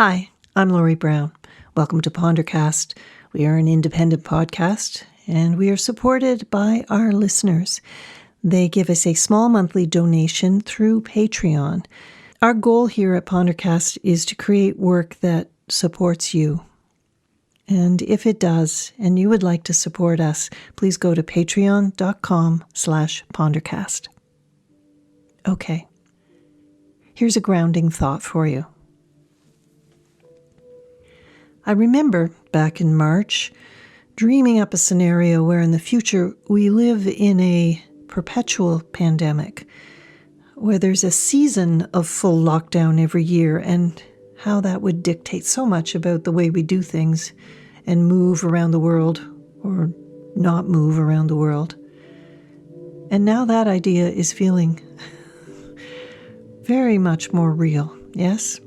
Hi, I'm Laurie Brown. Welcome to Pondercast. We are an independent podcast, and we are supported by our listeners. They give us a small monthly donation through Patreon. Our goal here at Pondercast is to create work that supports you. And if it does, and you would like to support us, please go to patreon.com/pondercast. Okay, here's a grounding thought for you. I remember back in March dreaming up a scenario where in the future we live in a perpetual pandemic, where there's a season of full lockdown every year, and how that would dictate so much about the way we do things and move around the world or not move around the world. And now that idea is feeling very much more real, yes?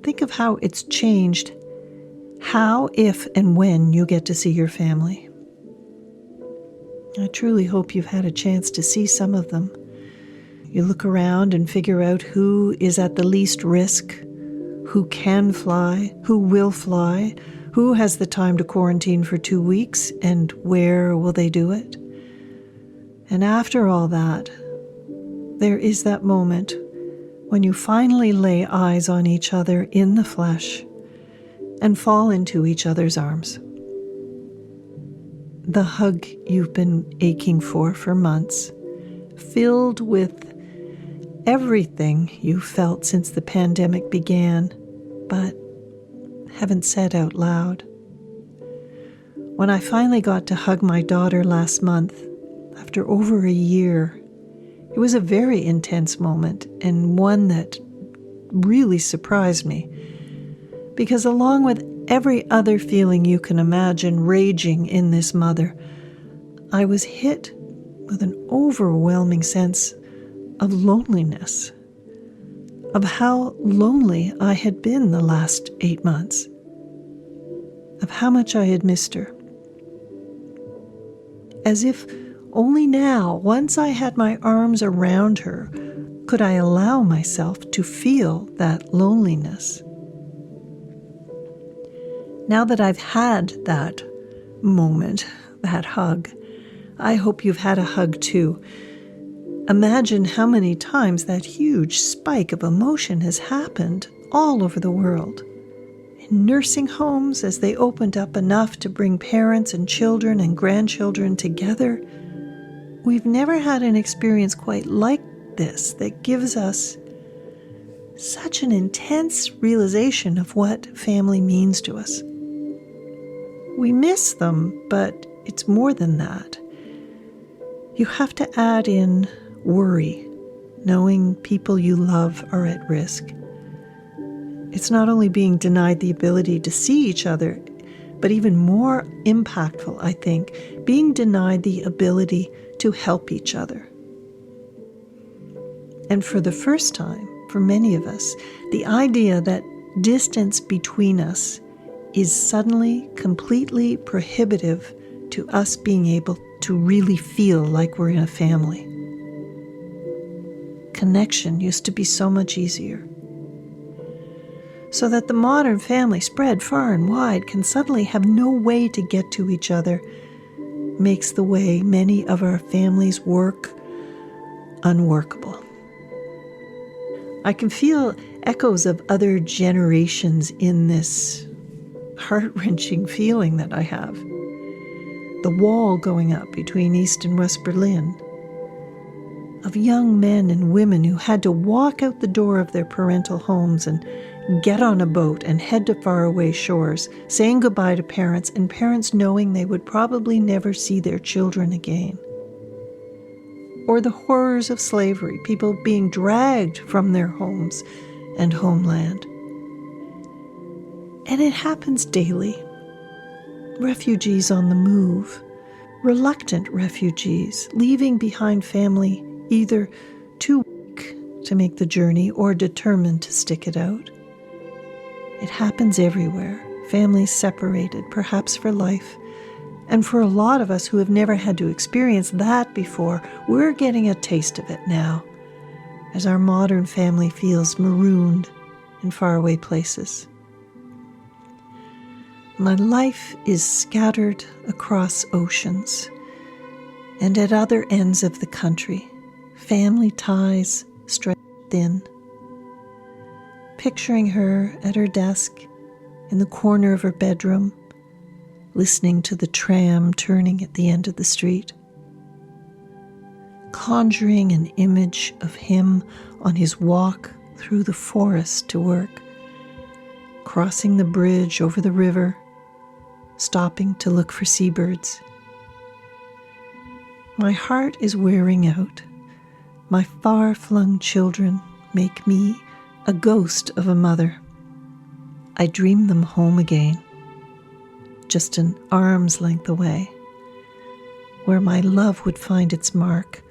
Think of how it's changed how, if, and when you get to see your family. I truly hope you've had a chance to see some of them. You look around and figure out who is at the least risk, who can fly, who will fly, who has the time to quarantine for 2 weeks, and where will they do it? And after all that, there is that moment when you finally lay eyes on each other in the flesh and fall into each other's arms. The hug you've been aching for months, filled with everything you felt since the pandemic began, but haven't said out loud. When I finally got to hug my daughter last month, after over a year, it was a very intense moment, and one that really surprised me. Because along with every other feeling you can imagine raging in this mother, I was hit with an overwhelming sense of loneliness, of how lonely I had been the last 8 months, of how much I had missed her. As if only now, once I had my arms around her, could I allow myself to feel that loneliness. Now that I've had that moment, that hug, I hope you've had a hug too. Imagine how many times that huge spike of emotion has happened all over the world. In nursing homes, as they opened up enough to bring parents and children and grandchildren together. We've never had an experience quite like this that gives us such an intense realization of what family means to us. We miss them, but it's more than that. You have to add in worry, knowing people you love are at risk. It's not only being denied the ability to see each other, but even more impactful, I think, being denied the ability to help each other. And for the first time, for many of us, the idea that distance between us is suddenly completely prohibitive to us being able to really feel like we're in a family. Connection used to be so much easier. So that the modern family, spread far and wide, can suddenly have no way to get to each other, makes the way many of our families work unworkable. I can feel echoes of other generations in this heart-wrenching feeling that I have. The wall going up between East and West Berlin, of young men and women who had to walk out the door of their parental homes and get on a boat and head to faraway shores, saying goodbye to parents, and parents knowing they would probably never see their children again. Or the horrors of slavery, people being dragged from their homes and homeland. And it happens daily. Refugees on the move, reluctant refugees, leaving behind family either too weak to make the journey or determined to stick it out. It happens everywhere, families separated, perhaps for life. And for a lot of us who have never had to experience that before, we're getting a taste of it now, as our modern family feels marooned in faraway places. My life is scattered across oceans and at other ends of the country, family ties stretched thin. Picturing her at her desk in the corner of her bedroom, listening to the tram turning at the end of the street. Conjuring an image of him on his walk through the forest to work, crossing the bridge over the river, stopping to look for seabirds. My heart is wearing out. My far-flung children make me a ghost of a mother. I dream them home again, just an arm's length away, where my love would find its mark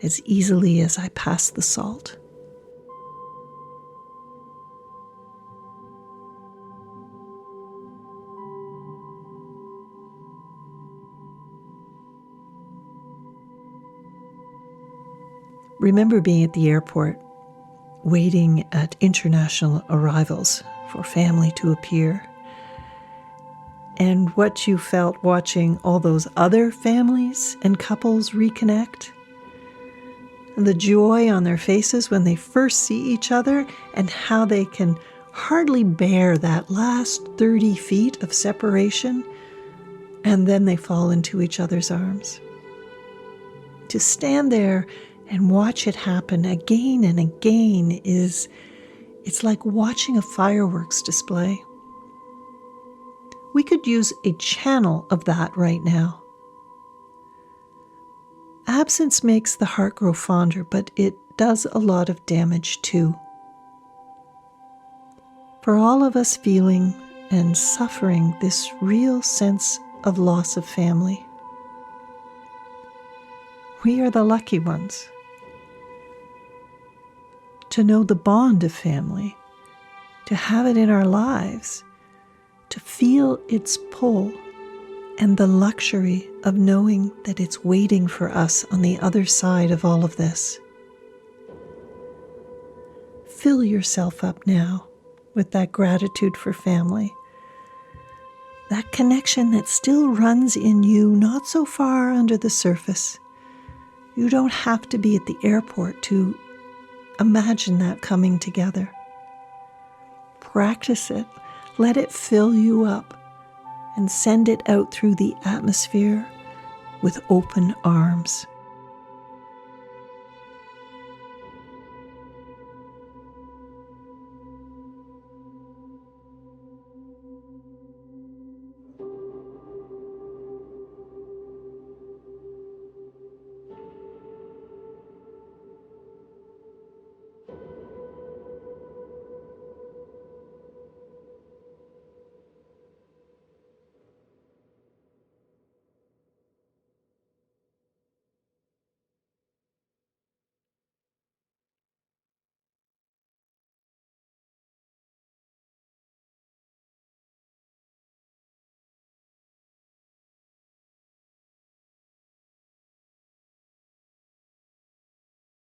as easily as I pass the salt. Remember being at the airport, waiting at international arrivals for family to appear, and what you felt watching all those other families and couples reconnect, and the joy on their faces when they first see each other, and how they can hardly bear that last 30 feet of separation, and then they fall into each other's arms. To stand there and watch it happen again and again it's like watching a fireworks display. We could use a channel of that right now. Absence makes the heart grow fonder, but it does a lot of damage too. For all of us feeling and suffering this real sense of loss of family, we are the lucky ones. To know the bond of family, to have it in our lives, to feel its pull, and the luxury of knowing that it's waiting for us on the other side of all of this. Fill yourself up now with that gratitude for family, that connection that still runs in you not so far under the surface. You don't have to be at the airport to imagine that coming together. Practice it. Let it fill you up and send it out through the atmosphere with open arms.